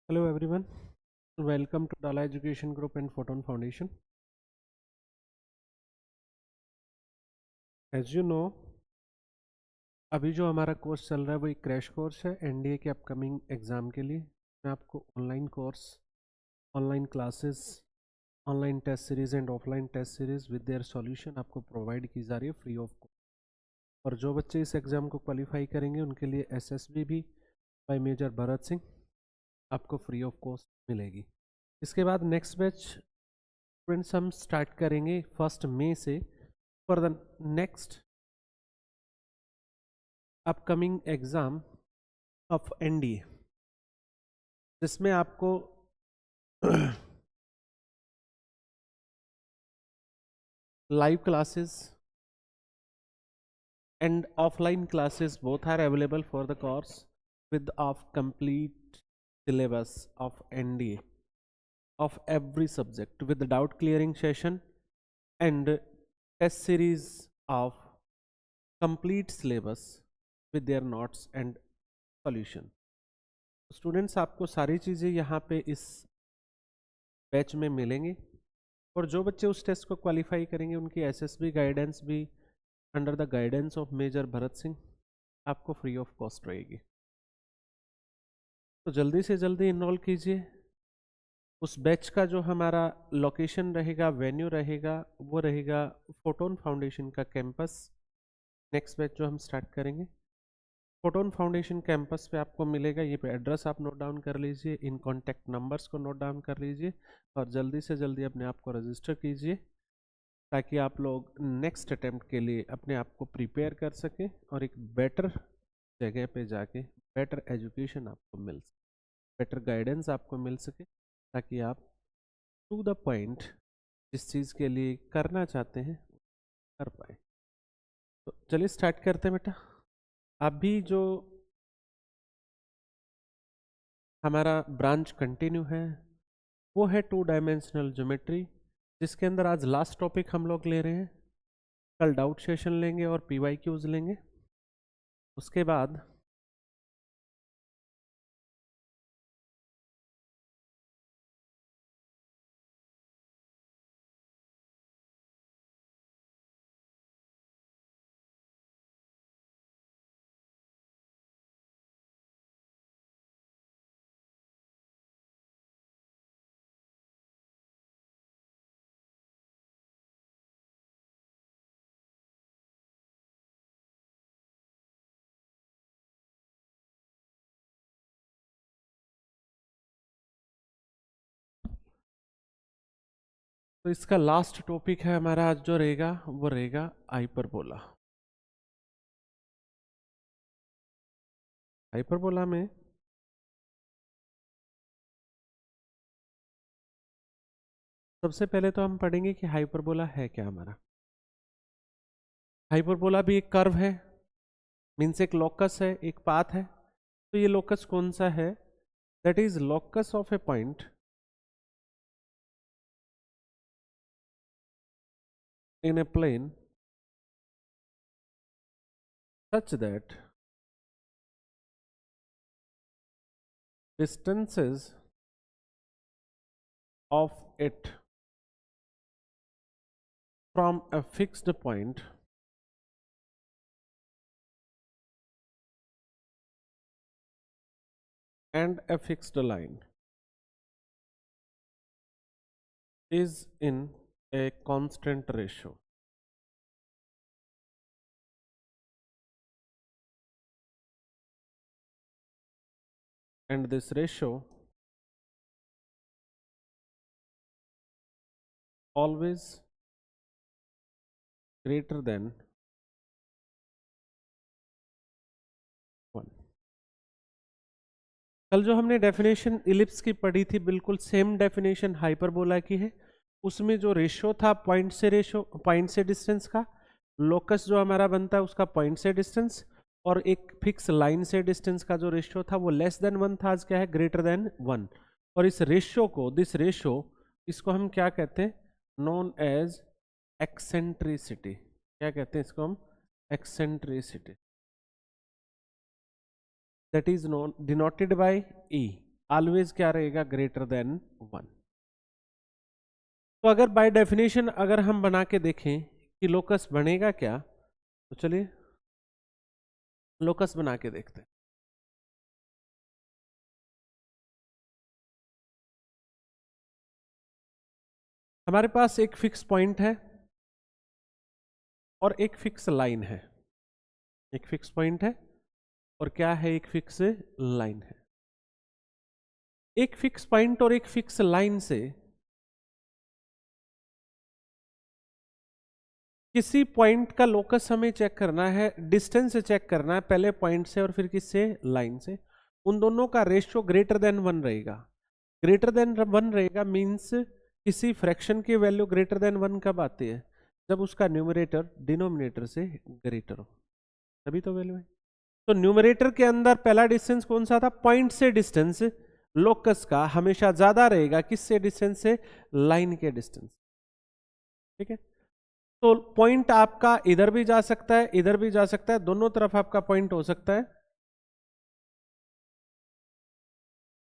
Hello everyone, welcome to Dala Education Group and Photon Foundation. As you know, अभी जो हमारा course चल रहा है वो एक क्रैश कोर्स है एनडीए के अपकमिंग एग्ज़ाम के लिए। मैं आपको online course, online classes, online test series and offline test series with their solution आपको प्रोवाइड की जा रही है फ्री ऑफ कॉस्ट। और जो बच्चे इस एग्ज़ाम को क्वालिफाई करेंगे उनके लिए एसएसबी भी बाय मेजर भरत सिंह आपको फ्री ऑफ कॉस्ट मिलेगी। इसके बाद नेक्स्ट बैच स्टूडेंट्स हम स्टार्ट करेंगे 1 मई से for the next upcoming exam of NDA, जिसमें आपको live classes and offline classes both are available for the course with of complete syllabus of NDA of every subject with the doubt clearing session and test series of complete syllabus with their notes and solution. Students आपको सारी चीज़ें यहाँ पे इस batch में मिलेंगी और जो बच्चे उस टेस्ट को क्वालिफाई करेंगे उनकी एसएसबी गाइडेंस भी under the guidance of major Bharat Singh आपको फ्री ऑफ कॉस्ट रहेगी। तो जल्दी से जल्दी इनरोल कीजिए। उस बैच का जो हमारा लोकेशन रहेगा, वेन्यू रहेगा, वो रहेगा फोटोन फाउंडेशन का कैंपस। नेक्स्ट बैच जो हम स्टार्ट करेंगे फोटोन फाउंडेशन कैंपस पे आपको मिलेगा। ये पे एड्रेस आप नोट डाउन कर लीजिए, इन कॉन्टैक्ट नंबर्स को नोट डाउन कर लीजिए और जल्दी से जल्दी अपने आप को रजिस्टर कीजिए ताकि आप लोग नेक्स्ट अटेम्प्ट के लिए अपने आप को प्रिपेयर कर सकें और एक बेटर जगह पे जाके बेटर एजुकेशन आपको मिल सके, बेटर गाइडेंस आपको मिल सके ताकि आप टू द पॉइंट जिस चीज़ के लिए करना चाहते हैं कर पाए। तो चलिए स्टार्ट करते हैं बेटा। अभी जो हमारा ब्रांच कंटिन्यू है वो है 2 डायमेंशनल ज्योमेट्री, जिसके अंदर आज लास्ट टॉपिक हम लोग ले रहे हैं। कल डाउट सेशन लेंगे और पीवाईक्यूज लेंगे। उसके बाद तो इसका लास्ट टॉपिक है हमारा आज जो रहेगा वो रहेगा हाइपरबोला। हाइपरबोला में सबसे पहले तो हम पढ़ेंगे कि हाइपरबोला है क्या हमारा। हाइपरबोला भी एक कर्व है, मीन्स एक लोकस है, एक पाथ है। तो ये लोकस कौन सा है? That is locus of A point in a plane such that distances of it from a fixed point and a fixed line is in a constant ratio. And this ratio always greater than 1. कल जो हमने definition ellipse की पढ़ी थी बिल्कुल same definition hyperbola की है। उसमें जो रेशो था पॉइंट से डिस्टेंस का, लोकस जो हमारा बनता है उसका पॉइंट से डिस्टेंस, और एक फिक्स लाइन से डिस्टेंस का जो रेशियो था वो लेस देन 1 था, आज क्या है? Greater than 1। और इस रेशियो को, दिस रेशियो, इसको हम क्या कहते हैं? Known as eccentricity. क्या कहते हैं इसको हम? Eccentricity. That is known denoted by e. Always क्या रहेगा, ग्रेटर देन 1। तो अगर बाय डेफिनेशन अगर हम बना के देखें कि लोकस बनेगा क्या, तो चलिए लोकस बना के देखते हैं। हमारे पास एक फिक्स पॉइंट है और एक फिक्स लाइन है। एक फिक्स पॉइंट है और क्या है, एक फिक्स लाइन है। एक फिक्स पॉइंट और एक फिक्स लाइन से किसी पॉइंट का लोकस हमें चेक करना है, डिस्टेंस से चेक करना है, पहले पॉइंट से और फिर किससे, लाइन से। उन दोनों का रेशियो ग्रेटर देन 1 रहेगा। ग्रेटर देन 1 रहेगा मींस किसी फ्रैक्शन की वैल्यू ग्रेटर देन 1 कब आती है, जब उसका न्यूमरेटर डिनोमिनेटर से ग्रेटर हो, तभी तो वैल्यू है। तो न्यूमरेटर के अंदर पहला डिस्टेंस कौन सा था, पॉइंट से डिस्टेंस लोकस का हमेशा ज्यादा रहेगा किससे, डिस्टेंस से, लाइन के डिस्टेंस। ठीक है, तो पॉइंट आपका इधर भी जा सकता है, इधर भी जा सकता है, दोनों तरफ आपका पॉइंट हो सकता है।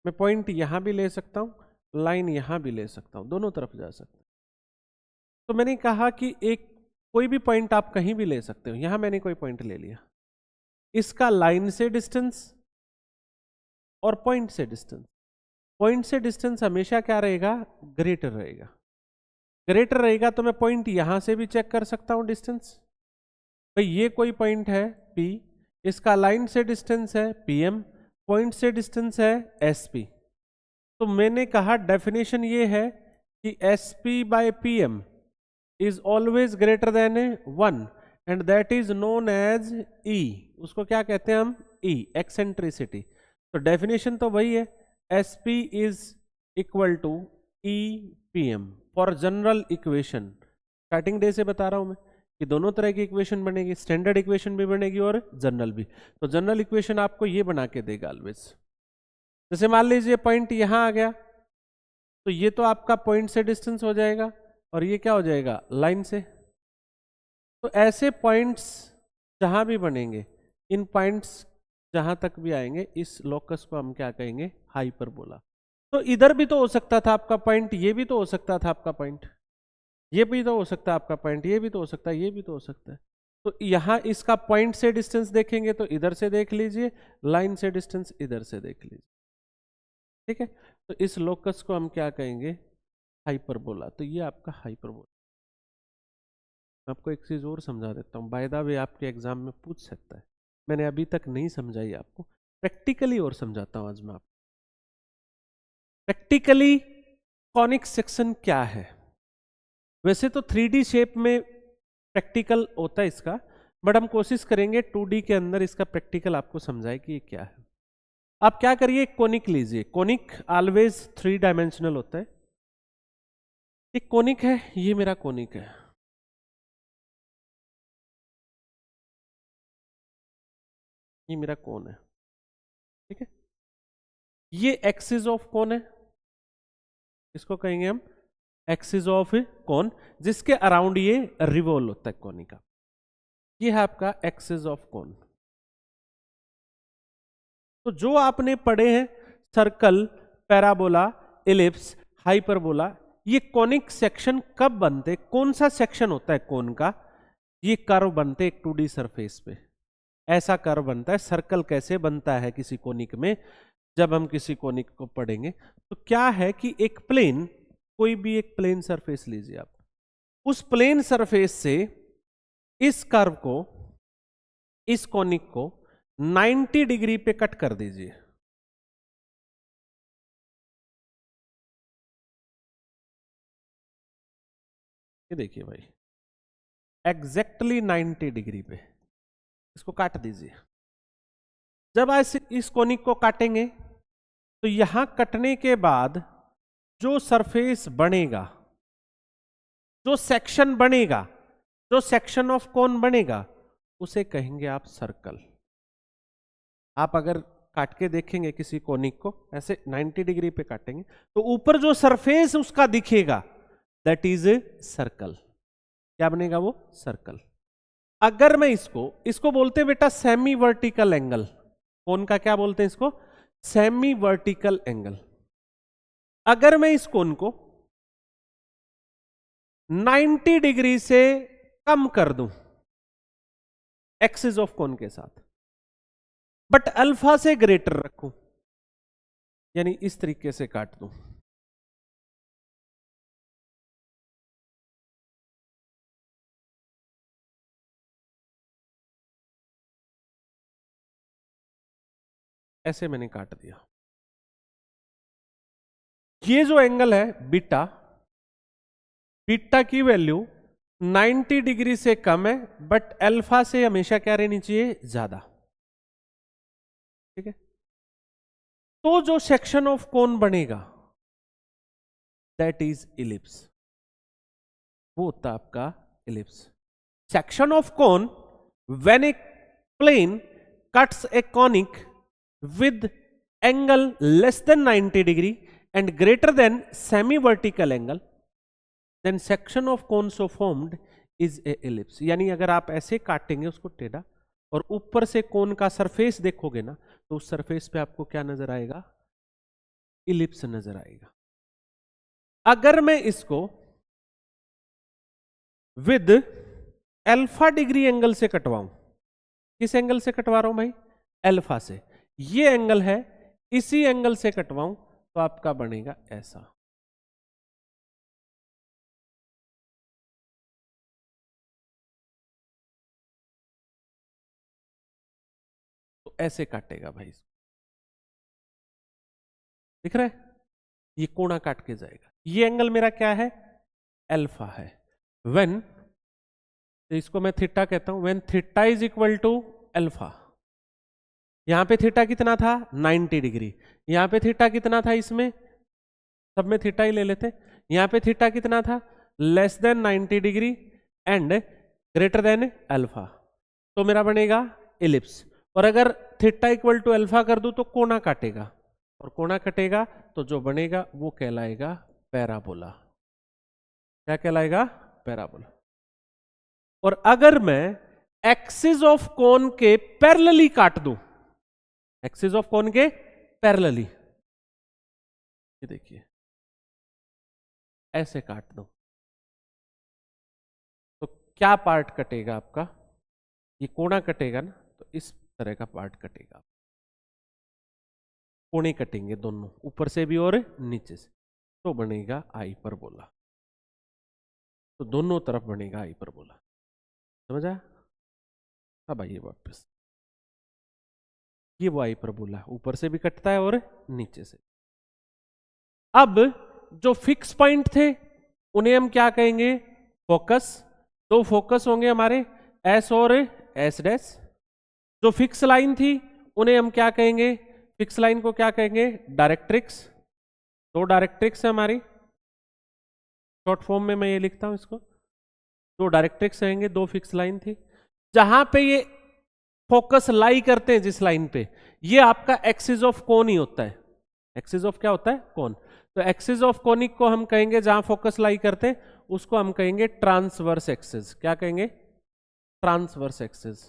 मैं पॉइंट यहां भी ले सकता हूं, लाइन यहां भी ले सकता हूं, दोनों तरफ जा सकता है। तो मैंने कहा कि एक कोई भी पॉइंट आप कहीं भी ले सकते हो, यहां मैंने कोई पॉइंट ले लिया, इसका लाइन से डिस्टेंस और पॉइंट से डिस्टेंस, पॉइंट से डिस्टेंस हमेशा क्या रहेगा, ग्रेटर रहेगा। ग्रेटर रहेगा तो मैं पॉइंट यहां से भी चेक कर सकता हूं डिस्टेंस। भाई ये कोई पॉइंट है P, इसका लाइन से डिस्टेंस है PM, पॉइंट से डिस्टेंस है SP। तो मैंने कहा डेफिनेशन ये है कि SP by PM is always greater than 1 and that is known as E। उसको क्या कहते हैं हम, E, एक्सेंट्रिसिटी। तो डेफिनेशन तो वही है, SP is equal to EPM for general equation. Starting day से बता रहा हूं मैं कि दोनों तरह की इक्वेशन बनेगी, स्टैंडर्ड इक्वेशन भी बनेगी और जनरल भी। तो जनरल इक्वेशन आपको ये बना के देगा ऑलवेज। जैसे मान लीजिए पॉइंट यहां आ गया, तो ये तो आपका पॉइंट से डिस्टेंस हो जाएगा और ये क्या हो जाएगा, लाइन से। तो ऐसे पॉइंट्स जहां भी बनेंगे, इन पॉइंट्स जहां तक भी आएंगे, इस लोकस को हम क्या कहेंगे, हाइपरबोला। तो इधर भी तो हो सकता था आपका पॉइंट, ये भी तो हो सकता था आपका पॉइंट, ये भी तो हो सकता है आपका पॉइंट, ये भी तो हो सकता है, ये भी तो हो सकता है। तो यहां इसका पॉइंट से डिस्टेंस देखेंगे तो इधर से देख लीजिए, लाइन से डिस्टेंस इधर से देख लीजिए। ठीक है, तो इस लोकस को हम क्या कहेंगे, हाइपरबोला। तो ये आपका हाइपरबोला। आपको एक चीज और समझा देता हूँ, बाय द वे आपके एग्जाम में पूछ सकता है, मैंने अभी तक नहीं समझाई आपको, प्रैक्टिकली और समझाता हूं आज मैं आपको। प्रैक्टिकली कॉनिक सेक्शन क्या है, वैसे तो 3D शेप में प्रैक्टिकल होता है इसका, बट हम कोशिश करेंगे 2D के अंदर इसका प्रैक्टिकल आपको समझाए कि ये क्या है। आप क्या करिए, कोनिक लीजिए, कोनिक ऑलवेज 3 डायमेंशनल होता है। एक कोनिक है, ये मेरा कोनिक है, ये मेरा कोन है। ठीक है, ये एक्सिस ऑफ कोन है, इसको कहेंगे हम एक्सिस ऑफ कोन, जिसके अराउंड ये रिवॉल्व होता है कोनी का। ये है आपका एक्सिस ऑफ कोन। तो जो आपने पढ़े हैं सर्कल, पैराबोला, इलिप्स, हाइपरबोला, ये कोनिक सेक्शन कब बनते, कौन सा सेक्शन होता है कोन का, ये कर्व बनते एक 2D सरफेस पे। ऐसा कर्व बनता है, सर्कल कैसे बनता है किसी कोनिक में, जब हम किसी कोनिक को पढ़ेंगे। तो क्या है कि एक प्लेन, कोई भी एक प्लेन सरफेस लीजिए आप, उस प्लेन सरफेस से इस कर्व को, इस कोनिक को 90 डिग्री पे कट कर दीजिए। ये देखिए भाई, एग्जैक्टली 90 डिग्री पे इसको काट दीजिए। जब आज इस कोनिक को काटेंगे तो यहां कटने के बाद जो सरफेस बनेगा, जो सेक्शन बनेगा, जो सेक्शन ऑफ कोन बनेगा, उसे कहेंगे आप सर्कल। आप अगर काट के देखेंगे किसी कोनिक को ऐसे 90 डिग्री पे काटेंगे तो ऊपर जो सरफेस उसका दिखेगा दैट इज ए सर्कल। क्या बनेगा वो, सर्कल। अगर मैं इसको बोलते हैं बेटा सेमी वर्टिकल एंगल, कोन का क्या बोलते हैं इसको, सेमी वर्टिकल एंगल। अगर मैं इस कोण को 90 डिग्री से कम कर दूं एक्सिस ऑफ कोण के साथ, बट अल्फा से ग्रेटर रखूं, यानी इस तरीके से काट दूं, ऐसे मैंने काट दिया। ये जो एंगल है बीटा, बीटा की वैल्यू 90 डिग्री से कम है, बट अल्फा से हमेशा क्या रहनी चाहिए, ज्यादा। ठीक है, तो जो सेक्शन ऑफ कोन बनेगा दैट इज इलिप्स, वो होता है आपका ellipse. Section of cone when a plane cuts a conic with angle less than 90 degree and greater than semi vertical angle, then section of cone so formed is a ellipse। यानी अगर आप ऐसे काटेंगे उसको टेढ़ा और ऊपर से कोन का सरफेस देखोगे ना, तो उस सरफेस पे आपको क्या नजर आएगा, इलिप्स नजर आएगा। अगर मैं इसको विद अल्फा डिग्री एंगल से कटवाऊं, किस एंगल से कटवा रहा हूं भाई, अल्फा से, ये एंगल है, इसी एंगल से कटवाऊं तो आपका बनेगा ऐसा। तो ऐसे काटेगा भाई, दिख रहा है, ये कोना काट के जाएगा। ये एंगल मेरा क्या है, अल्फा है। व्हेन, तो इसको मैं थीटा कहता हूं, when theta is equal to alpha. यहां पे थीटा कितना था, 90 डिग्री। यहां पे थीटा कितना था, इसमें सब में थीटा ही ले लेते। यहां पे थीटा कितना था, less than 90 degree and greater than alpha, तो मेरा बनेगा इलिप्स। और अगर थीटा इक्वल टू अल्फा कर दूं तो कोना काटेगा, और कोना कटेगा तो जो बनेगा वो कहलाएगा पैराबोला। क्या कहलाएगा, पैराबोला। और अगर मैं एक्सिस ऑफ कोन के पैरेलली काट दूं, एक्सिस ऑफ कोन के पैरेलली, ये देखिए ऐसे काट दो, तो क्या पार्ट कटेगा आपका, ये कोना कटेगा ना, तो इस तरह का पार्ट कटेगा। कोने कटेंगे दोनों, ऊपर से भी और नीचे से, तो बनेगा हाइपरबोला। तो दोनों तरफ बनेगा हाइपरबोला, समझा। अब आइए वापस, ये वो हाइपरबोला ऊपर से भी कटता है और नीचे से। अब जो फिक्स पॉइंट थे उन्हें हम क्या कहेंगे, फोकस। दो फोकस होंगे हमारे, एस और एस डैश। जो फिक्स लाइन थी उन्हें हम क्या कहेंगे, फिक्स लाइन को क्या कहेंगे, डायरेक्ट्रिक्स। दो डायरेक्ट्रिक्स है हमारी, शॉर्ट फॉर्म में मैं ये लिखता हूं इसको, दो डायरेक्ट्रिक्स रहेंगे, दो फिक्स लाइन थी। जहां पे ये फोकस लाई करते हैं जिस लाइन पे, ये आपका एक्सिस ऑफ कोन ही होता है। एक्सिस ऑफ क्या होता है, कोन। तो एक्सिस ऑफ कोनिक को हम कहेंगे, जहां फोकस लाई करते हैं उसको हम कहेंगे ट्रांसवर्स एक्सिस। क्या कहेंगे, ट्रांसवर्स एक्सिस।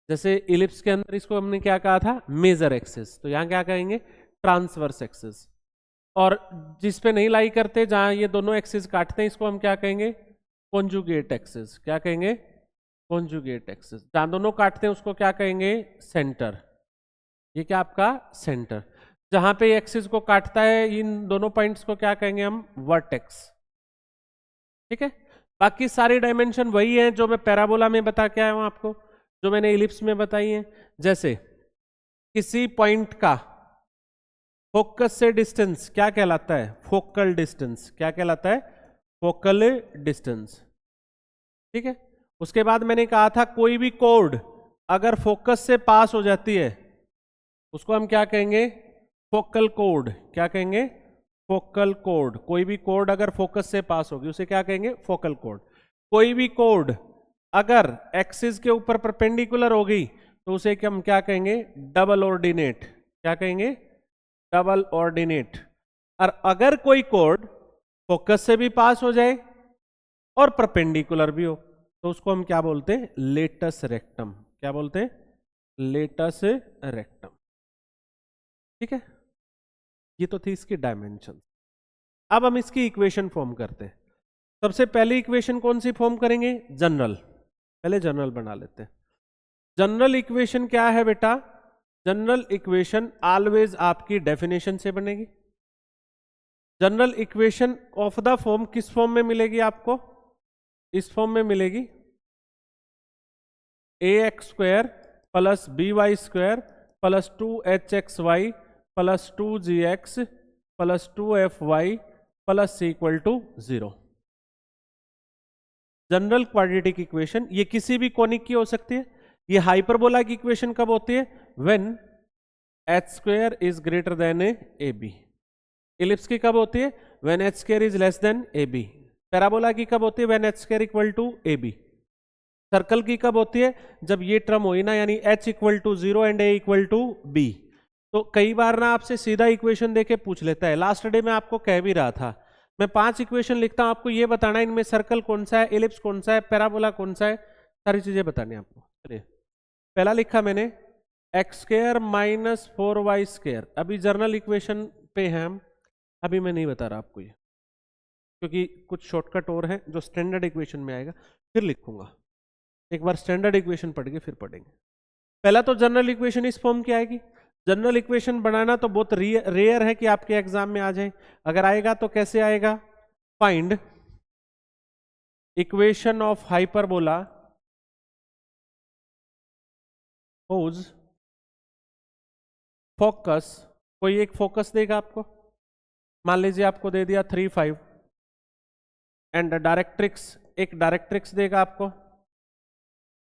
जैसे इलिप्स के अंदर इसको हमने क्या कहा था, मेजर एक्सिस, तो यहां क्या कहेंगे, ट्रांसवर्स एक्सिस। और जिस पे नहीं लाई करते, जहां ये दोनों एक्सिस काटते हैं, इसको हम क्या कहेंगे, कॉन्जुगेट एक्सिस। क्या कहेंगे, कॉन्जुगेट एक्सिस। जहां दोनों काटते हैं उसको क्या कहेंगे, सेंटर। ये क्या आपका सेंटर। जहां पे एक्सिस को काटता है इन दोनों पॉइंट्स को क्या कहेंगे हम, वर्टेक्स। ठीक है, बाकी सारी डायमेंशन वही है जो मैं पैराबोला में बता के आया हूं आपको, जो मैंने इलिप्स में बताई है। जैसे किसी पॉइंट का फोकस से डिस्टेंस क्या कहलाता है, फोकल डिस्टेंस। क्या कहलाता है, फोकल डिस्टेंस। ठीक है, उसके बाद मैंने कहा था कोई भी कोड अगर फोकस से पास हो जाती है उसको हम क्या कहेंगे, फोकल कोड। क्या कहेंगे, फोकल कोड। कोई भी कोड अगर फोकस से पास होगी उसे क्या कहेंगे, फोकल कोड। कोई भी कोड अगर एक्सिस के ऊपर परपेंडिकुलर होगी तो उसे हम क्या कहेंगे, डबल ऑर्डिनेट। क्या कहेंगे, डबल ऑर्डिनेट। और अगर कोई कोड फोकस से भी पास हो जाए और परपेंडिकुलर भी हो तो उसको हम क्या बोलते हैं, लेटस रेक्टम। क्या बोलते हैं, लेटस रेक्टम। ठीक है, ये तो थी इसकी डायमेंशन। अब हम इसकी इक्वेशन फॉर्म करते हैं। सबसे पहली इक्वेशन कौन सी फॉर्म करेंगे? जनरल। पहले जनरल बना लेते हैं। जनरल इक्वेशन क्या है बेटा? जनरल इक्वेशन ऑलवेज आपकी डेफिनेशन से बनेगी। General equation of the form किस फॉर्म में मिलेगी आपको? इस फॉर्म में मिलेगी, ax square plus by square plus 2hxy plus 2gx plus 2fy plus equal to 0। General quadratic equation, ये किसी भी कोनिक की हो सकती है। ये हाइपरबोला की इक्वेशन कब होती है? When h square is greater than a b. Ellipse की कब होती है? When h square is less than a b. Parabola की कब होती है? When h square equal to a b. Circle की कब होती है? जब ये टर्म होई ना, यानी h equal to 0 and a equal to b। तो कई बार ना आपसे सीधा इक्वेशन देके पूछ लेता है। लास्ट डे में आपको कह भी रहा था, मैं 5 इक्वेशन लिखता हूं, आपको ये बताना है इनमें सर्कल कौन सा है, एलिप्स कौन सा है, पैराबोला कौन सा है, सारी चीजें बतानी है आपको। चलिए, पहला लिखा मैंने x square minus 4y square. अभी जर्नल इक्वेशन पे हैं हम, अभी मैं नहीं बता रहा आपको ये, क्योंकि कुछ शॉर्टकट और है जो स्टैंडर्ड इक्वेशन में आएगा, फिर लिखूंगा। एक बार स्टैंडर्ड इक्वेशन पढ़ के फिर पढ़ेंगे। पहला तो जनरल इक्वेशन इस फॉर्म की आएगी। जनरल इक्वेशन बनाना तो बहुत रेयर है कि आपके एग्जाम में आ जाए। अगर आएगा तो कैसे आएगा? Find equation of hyperbola whose focus, कोई एक फोकस देगा आपको, मान लीजिए आपको दे दिया 3, 5 एंड डायरेक्ट्रिक्स, एक डायरेक्ट्रिक्स देगा आपको,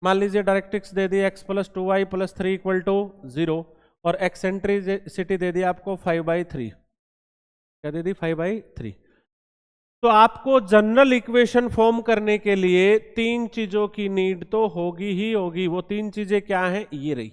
मान लीजिए डायरेक्ट्रिक्स दे दी x plus 2y plus 3 equal to 0 और एक्सेंट्रिसिटी दे दी आपको 5/3। क्या दे दी? 5/3। तो आपको जनरल इक्वेशन फॉर्म करने के लिए 3 चीजों की नीड तो होगी ही होगी। वो 3 चीजें क्या हैं? ये रही,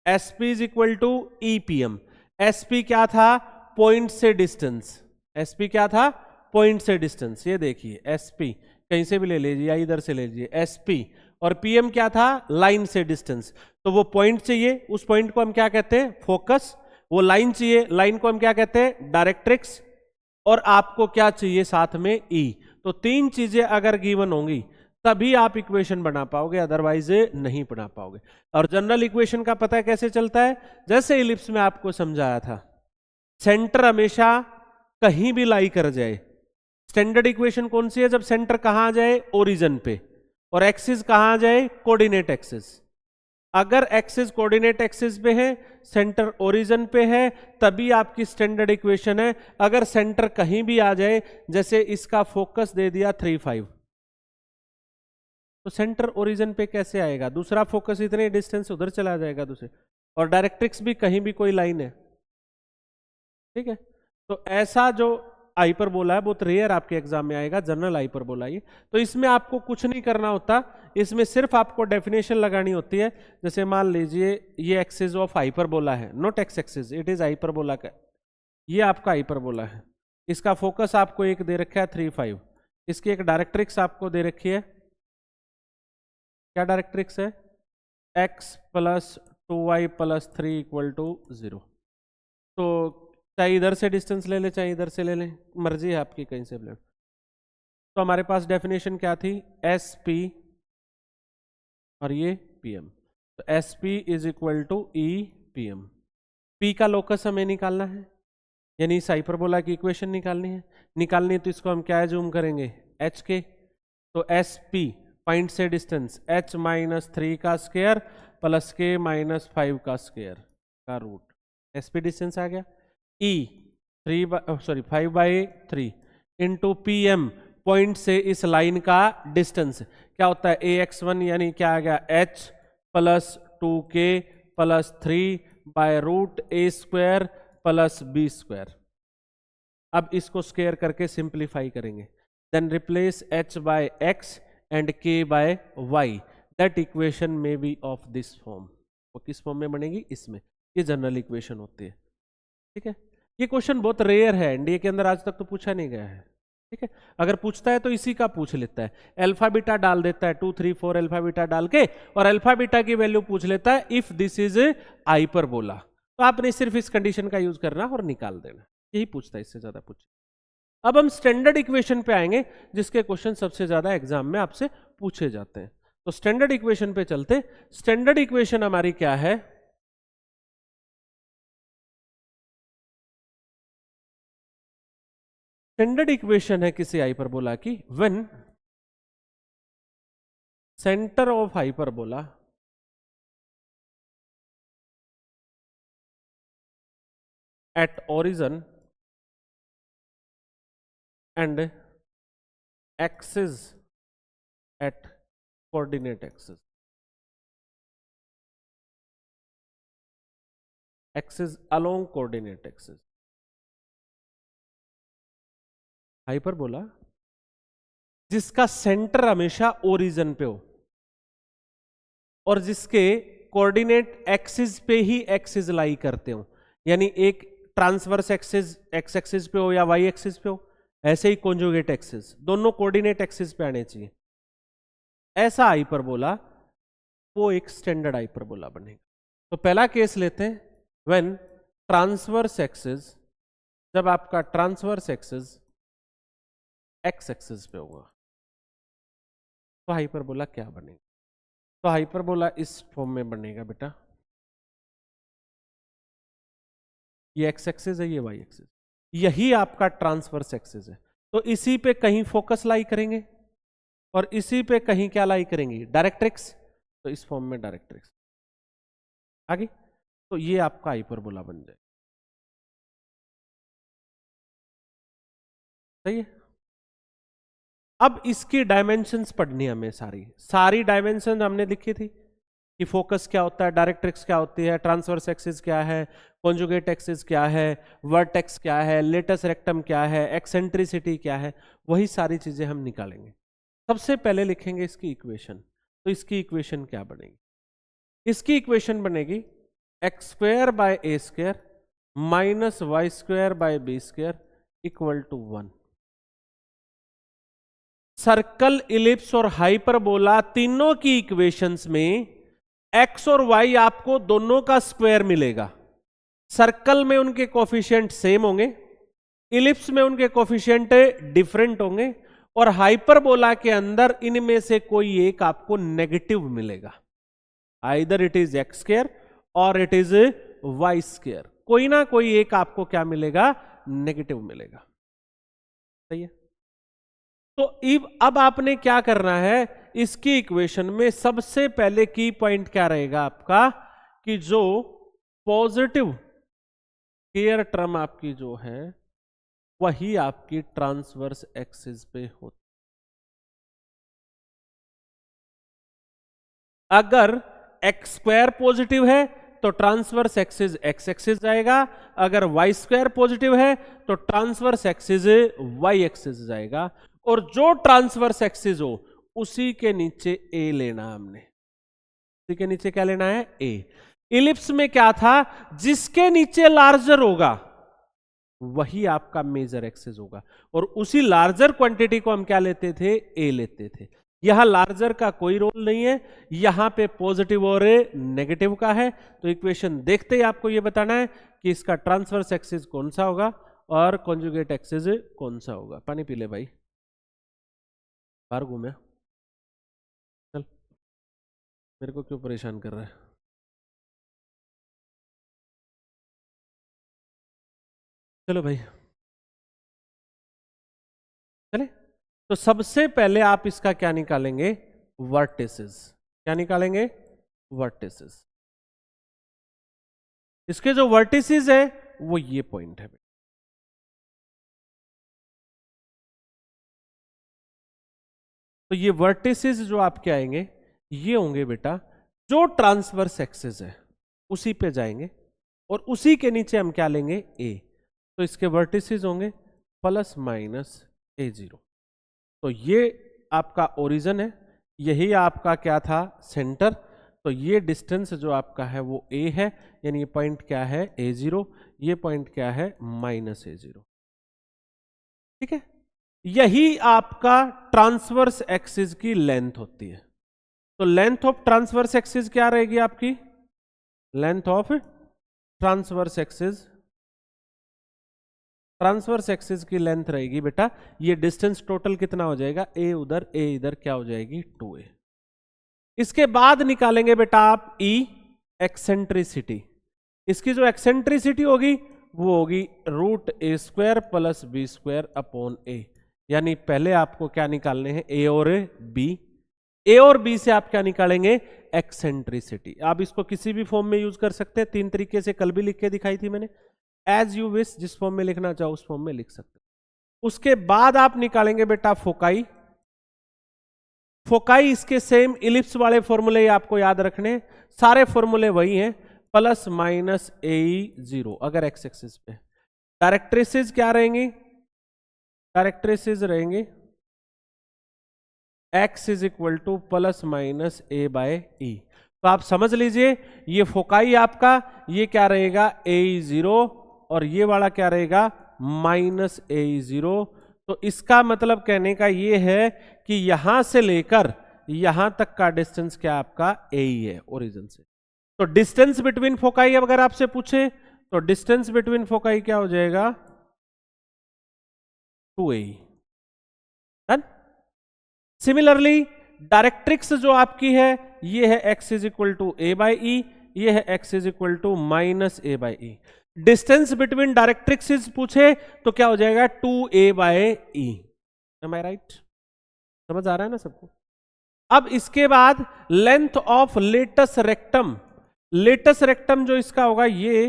SP is equal to EPM। SP क्या था? पॉइंट से डिस्टेंस। SP क्या था? पॉइंट से डिस्टेंस। ये देखिए SP कहीं से भी ले लीजिए या इधर से ले लीजिए, SP। और PM क्या था? लाइन से डिस्टेंस। तो वो पॉइंट चाहिए, उस पॉइंट को हम क्या कहते हैं? फोकस। वो लाइन चाहिए, लाइन को हम क्या कहते हैं? डायरेक्ट्रिक्स। और आपको क्या चाहिए साथ में? E। तो 3 चीजें अगर गिवन होंगी तभी आप इक्वेशन बना पाओगे, अदरवाइज नहीं बना पाओगे। और जनरल इक्वेशन का पता कैसे चलता है? जैसे इलिप्स में आपको समझाया था, सेंटर हमेशा कहीं भी लाई कर जाए। स्टैंडर्ड इक्वेशन कौन सी है? जब सेंटर कहां आ जाए? ओरिजिन पे, और एक्सिस कहां आ जाए? Coordinate axis. अगर एक्सिस कोऑर्डिनेट एक्सिस पे है, सेंटर ओरिजिन पे है, तभी आपकी स्टैंडर्ड इक्वेशन है। अगर सेंटर कहीं भी आ जाए, जैसे इसका फोकस दे दिया 3, 5, तो सेंटर ओरिजिन पे कैसे आएगा? दूसरा फोकस इतने डिस्टेंस उधर चला जाएगा दूसरे, और डायरेक्ट्रिक्स भी कहीं भी कोई लाइन है, ठीक है। तो ऐसा जो हाइपरबोला है बहुत रेयर आपके एग्जाम में आएगा, जनरल हाइपरबोला ये। तो इसमें आपको कुछ नहीं करना होता, इसमें सिर्फ आपको डेफिनेशन लगानी होती है। जैसे मान लीजिए ये एक्सिस ऑफ हाइपरबोला है, not x axis, it is hyperbola का, ये आपका हाइपरबोला है। इसका फोकस आपको एक दे रखा है 3, 5, इसकी एक डायरेक्ट्रिक्स आपको दे रखी है। क्या डायरेक्ट्रिक्स है? x plus 2y plus 3 equal to 0। तो चाहे इधर से डिस्टेंस ले ले, चाहे इधर से ले ले, मर्जी है आपकी, कहीं से ले। तो हमारे पास डेफिनेशन क्या थी? SP और ये PM। तो SP is equal to EPM। P का लोकस हमें निकालना है, यानी इस हाइपरबोला की इक्वेशन निकालनी है तो इसको हम क्या जूम करेंगे? H के। तो SP पॉइंट से डिस्टेंस h माइनस 3 का स्क्वायर प्लस k माइनस 5 का स्क्वायर का रूट, SP डिस्टेंस आ गया। E 5/3 इंटू PM पॉइंट से इस लाइन का डिस्टेंस क्या होता है? AX1 यानी क्या आ गया? h plus 2k plus 3 by root a square plus b square. अब इसको स्क्वायर करके सिंप्लीफाई करेंगे, then replace h by x and k by y। That equation में बी ऑफ दिस फॉर्म। वो किस फॉर्म में बनेगी? इसमें। ये जनरल इक्वेशन होती है, ठीक है। ये क्वेश्चन बहुत रेयर है, एनडीए के अंदर आज तक तो पूछा नहीं गया है, ठीक है। अगर पूछता है तो इसी का पूछ लेता है, अल्फा बीटा डाल देता है, 2, 3, 4 अल्फा बीटा डाल के, और अल्फा बीटा की वैल्यू पूछ लेता है इफ दिस इज हाइपरबोला। तो आपने सिर्फ इस कंडीशन का यूज करना और निकाल देना, यही पूछता है, इससे ज्यादा पूछ। अब हम स्टैंडर्ड इक्वेशन पे आएंगे जिसके क्वेश्चन सबसे ज्यादा एग्जाम में आपसे पूछे जाते हैं। तो स्टैंडर्ड इक्वेशन पे चलते। स्टैंडर्ड इक्वेशन हमारी क्या है? स्टैंडर्ड इक्वेशन है किसी हाइपरबोला की, when centre of hyperbola at origin and axis at coordinate axis, axis along coordinate axis, hyperbola जिसका सेंटर हमेशा ओरिजिन पे हो और जिसके कोऑर्डिनेट एक्सिस पे ही एक्सिस लाई करते हो, यानी एक ट्रांसवर्स एक्सिस एक्स एक्सिस पे हो या वाई एक्सिस पे हो, ऐसे ही कॉन्जुगेट एक्सिस दोनों कोऑर्डिनेट एक्सिस पे आने चाहिए, ऐसा हाइपरबोला वो एक स्टैंडर्ड हाइपरबोला बनेगा। तो पहला केस लेते हैं, व्हेन ट्रांसवर्स एक्सिस, जब आपका ट्रांसवर्स एक्सिस एक्स एक्सिस पे होगा तो हाइपरबोला क्या बनेगा? तो हाइपरबोला इस फॉर्म में बनेगा बेटा, ये एक्स एक्सिस है, ये वाई एक्सिस, यही आपका ट्रांसवर्स एक्सिस है। तो इसी पे कहीं फोकस लाई करेंगे और इसी पे कहीं क्या लाई करेंगे? डायरेक्ट्रिक्स। तो इस फॉर्म में डायरेक्ट्रिक्स आगे, तो ये आपका हाइपरबोला बन जाए। सही है। अब इसकी डायमेंशंस पढ़नी है हमें, सारी डायमेंशन हमने लिखी थी कि फोकस क्या होता है, डायरेक्ट्रिक्स क्या होती है, ट्रांसवर्स एक्सिस क्या है, कॉन्जुगेट एक्सिस क्या है, वर्टेक्स क्या है, लेटस रेक्टम क्या है, एक्सेंट्रिसिटी क्या है, वही सारी चीजें हम निकालेंगे। सबसे पहले लिखेंगे इसकी इक्वेशन। तो इसकी इक्वेशन क्या बनेगी? इसकी इक्वेशन बनेगी x square by a square minus y square by b square equal to 1। Circle, ellipse और हाइपरबोला तीनों की इक्वेशंस में एक्स और वाई आपको दोनों का स्क्वायर मिलेगा। सर्कल में उनके कोफिशिएंट सेम होंगे, इलिप्स में उनके कोफिशिएंट डिफरेंट होंगे, और हाइपरबोला के अंदर इनमें से कोई एक आपको नेगेटिव मिलेगा। Either it is x square और इट इज वाई स्क्वायर, कोई ना कोई एक आपको क्या मिलेगा? नेगेटिव मिलेगा। सही है। तो अब आपने क्या करना है, इसकी इक्वेशन में सबसे पहले की पॉइंट क्या रहेगा आपका, कि जो पॉजिटिव केयर टर्म आपकी जो है वही आपकी ट्रांसवर्स एक्सिस पे होती। अगर एक्स स्क्वायर पॉजिटिव है तो ट्रांसवर्स एक्सिस एक्स एक्सिस जाएगा, अगर वाई स्क्वायर पॉजिटिव है तो ट्रांसवर्स एक्सिस वाई एक्सिस जाएगा, और जो ट्रांसवर्स एक्सिस हो उसी के नीचे ए लेना हमने। उसी के नीचे क्या लेना है? ए। इलिप्स में क्या था? जिसके नीचे लार्जर होगा वही आपका मेजर एक्सिस होगा, और उसी लार्जर क्वांटिटी को हम क्या लेते थे? ए लेते थे। यहां लार्जर का कोई रोल नहीं है, यहां पे पॉजिटिव और नेगेटिव का है। तो इक्वेशन देखते ही आपको यह बताना है कि इसका ट्रांसवर्स एक्सिस कौन सा होगा और कॉन्जुगेट एक्सिस कौन सा होगा। पानी पी ले भाई, बाहर घूमे, चल, मेरे को क्यों परेशान कर रहा है? चलो भाई चले। तो सबसे पहले आप इसका क्या निकालेंगे? वर्टिसेस। क्या निकालेंगे? वर्टिसेस। इसके जो वर्टिसेस है वो ये पॉइंट है। तो ये वर्टिसेस जो आपके आएंगे ये होंगे बेटा जो ट्रांसवर्स एक्सिस है उसी पे जाएंगे, और उसी के नीचे हम क्या लेंगे? ए। तो इसके वर्टिसेस होंगे प्लस माइनस A0। तो ये आपका ओरिजिन है, यही आपका क्या था? सेंटर। तो ये डिस्टेंस जो आपका है वो A है, यानी ये पॉइंट क्या है? A0। ये पॉइंट क्या है? Minus A0। ठीक है। यही आपका ट्रांसवर्स एक्सिस की लेंथ होती है। तो लेंथ ऑफ ट्रांसवर्स एक्सिस क्या रहेगी आपकी? लेंथ ऑफ ट्रांसवर्स एक्सिस की लेंथ रहेगी बेटा, ये डिस्टेंस टोटल कितना हो जाएगा, ए उधर ए इधर, क्या हो जाएगी 2a। इसके बाद निकालेंगे बेटा आप ई एक्सेंट्रिसिटी। इसकी जो एक्सेंट्रिसिटी होगी वो होगी √a² + b² अपॉन a। यानी पहले आपको क्या निकालने हैं, ए और बी। ए और बी से आप क्या निकालेंगे, एक्सेंट्रिसिटी। आप इसको किसी भी फॉर्म में यूज कर सकते हैं, 3 तरीके से कल भी लिख के दिखाई थी मैंने। एज यू विश, जिस फॉर्म में लिखना चाहो उस फॉर्म में लिख सकते हैं। उसके बाद आप निकालेंगे बेटा फोकाई। फोकाई इसके सेम इलिप्स वाले फॉर्मूले आपको याद रखने, सारे फॉर्मूले वही हैं, ± AE0 अगर एक्स एक्सिस पे। डायरेक्ट्रिसेस क्या रहेंगी, डायरेक्ट्रिसेस रहेंगे x = ± a/e। तो आप समझ लीजिए ये फोकाई आपका, ये क्या रहेगा AE0 और ये वाला क्या रहेगा -AE0। तो इसका मतलब कहने का ये है कि यहां से लेकर यहां तक का डिस्टेंस क्या आपका AE है ओरिजिन से। तो डिस्टेंस बिटवीन फोकाई अगर आपसे पूछे तो डिस्टेंस बिटवीन फोकाई क्या हो जाएगा 2AE। सिमिलरली डायरेक्ट्रिक्स जो आपकी है ये है x = a/e, ये है x = -a/e। Distance between directrix पूछे तो क्या हो जाएगा 2a/e। Am I right? समझ आ रहा है ना सबको? अब इसके बाद length of latus rectum. Latus rectum जो इसका होगा, ये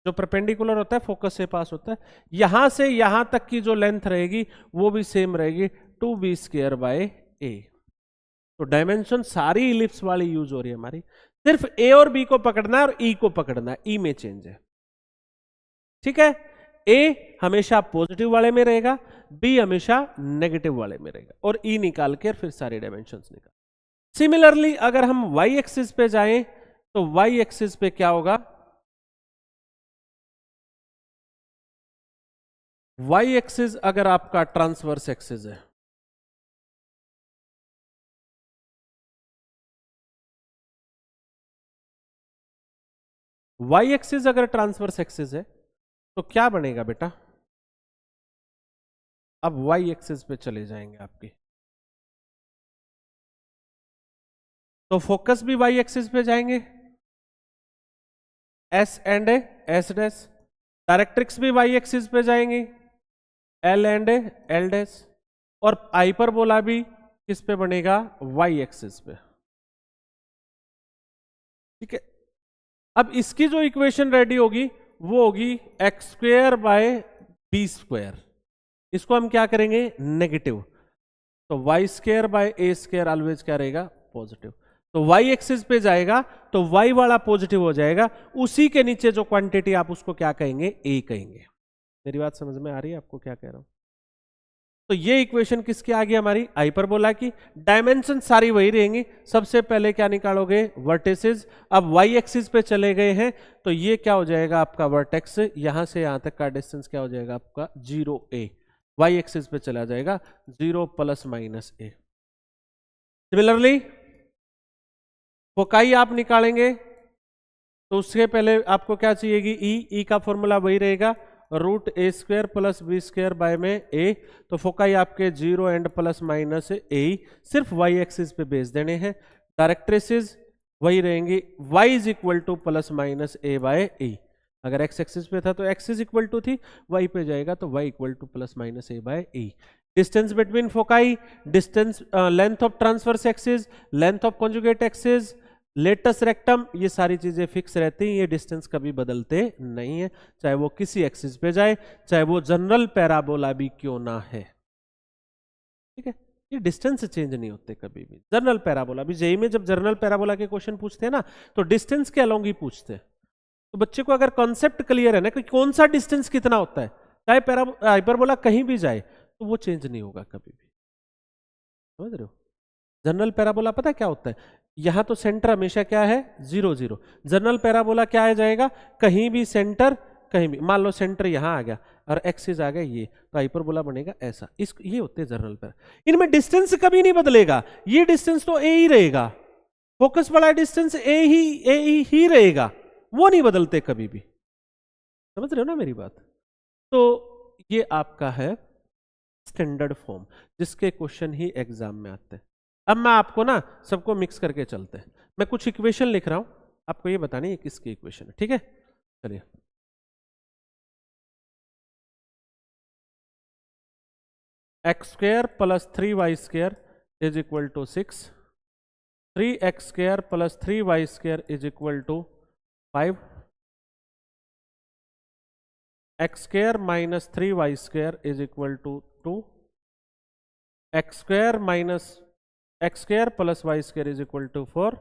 जो परपेंडिकुलर होता है फोकस से पास होता है, यहां से यहां तक की जो लेंथ रहेगी वो भी सेम रहेगी 2b²/a। तो डायमेंशन सारी इलिप्स वाली यूज हो रही है हमारी, सिर्फ ए और बी को पकड़ना है और ई को पकड़ना है, ई में चेंज है। ठीक है, ए हमेशा पॉजिटिव वाले में रहेगा, बी हमेशा नेगेटिव वाले में रहेगा, और ई निकाल के फिर सारे डायमेंशंस निकाल। सिमिलरली अगर हम वाई एक्सिस पे जाएं तो वाई एक्सिस पे क्या होगा, वाई एक्सिस अगर आपका ट्रांसवर्स एक्सिस है, वाई एक्सिस अगर ट्रांसवर्स एक्सिस है तो क्या बनेगा बेटा, अब वाई एक्सिस पे चले जाएंगे आपके, तो फोकस भी वाई एक्सिस पे जाएंगे, S and S dash. Directrix भी वाई एक्सिस पे जाएंगे, एल एंड एल डैश। और हाइपरबोला भी किस पे बनेगा, वाई एक्सिस पे। ठीक है, अब इसकी जो इक्वेशन रेडी होगी वो होगी x²/b²। इसको हम क्या करेंगे, नेगेटिव। तो y²/a² ऑलवेज क्या रहेगा, पॉजिटिव। तो y एक्सिस पे जाएगा तो y वाला पॉजिटिव हो जाएगा, उसी के नीचे जो क्वांटिटी आप उसको क्या कहेंगे, a कहेंगे। मेरी बात समझ में आ रही है आपको क्या कह रहा हूं? तो ये इक्वेशन किसकी आ गई हमारी, हाइपरबोला की। डायमेंशन सारी वही रहेंगी। सबसे पहले क्या निकालोगे, वर्टिसेस। अब वाई एक्सिस पे चले गए हैं तो ये क्या हो जाएगा आपका वर्टेक्स, यहां से यहां तक का डिस्टेंस क्या हो जाएगा आपका 0a। वाई एक्सिस पे चला जाएगा 0 ± a। सिमिलरली फोकाई आप निकालेंगे तो उससे पहले आपको क्या चाहिएगी, ई का फॉर्मूला वही रहेगा, √a² + b² में a। तो फोकाई आपके 0 एंड ± a, सिर्फ y एक्सिस पे भेज देने हैं। डायरेक्ट्रिसेस वही रहेंगी, y = ±a/e। अगर x एक्सिस पे था तो x थी, y पे जाएगा तो y = ±a/e। Distance between foci, distance length of transverse axis, length of conjugate axis, latus rectum, ये सारी चीजें फिक्स रहती हैं, ये डिस्टेंस कभी बदलते नहीं है, चाहे वो किसी एक्सिस पे जाए, चाहे वो जनरल पैराबोला भी क्यों ना है। ठीक है, ये डिस्टेंस चेंज नहीं होते कभी भी। जनरल पैराबोला भी, जेईई में जब जनरल पैराबोला के क्वेश्चन पूछते हैं ना तो डिस्टेंस के अलोंग ही पूछते हैं। तो बच्चे को अगर कॉन्सेप्ट क्लियर है ना कि कौन सा डिस्टेंस कितना होता है, चाहे हाइपरबोला कहीं भी जाए तो वो चेंज नहीं होगा कभी भी। समझ रहे हो? जनरल पैराबोला पता है क्या होता है, यहां तो सेंटर हमेशा क्या है 0 0। जनरल पैराबोला क्या आ जाएगा, कहीं भी सेंटर, कहीं भी, मान लो सेंटर यहां आ गया और एक्सिस आ गया ये, तो हाइपरबोला बनेगा ऐसा। ये होते हैं जनरल पैरा। इनमें डिस्टेंस कभी नहीं बदलेगा, ये डिस्टेंस तो ए ही रहेगा, फोकस वाला डिस्टेंस ए ही रहेगा, वो नहीं बदलते कभी भी। समझ रहे हो ना मेरी बात? तो ये आपका है स्टैंडर्ड फॉर्म, जिसके क्वेश्चन ही एग्जाम में आते हैं। अब मैं आपको ना सबको मिक्स करके चलते हैं। मैं कुछ इक्वेशन लिख रहा हूं, आपको ये बतानी है किसकी इक्वेशन है, ठीक है? चलिए, x square plus 3y square is equal to 6, 3x square plus 3y square is equal to 5, x square minus 3y square is equal to 2, x square minus x square plus y square is equal to 4,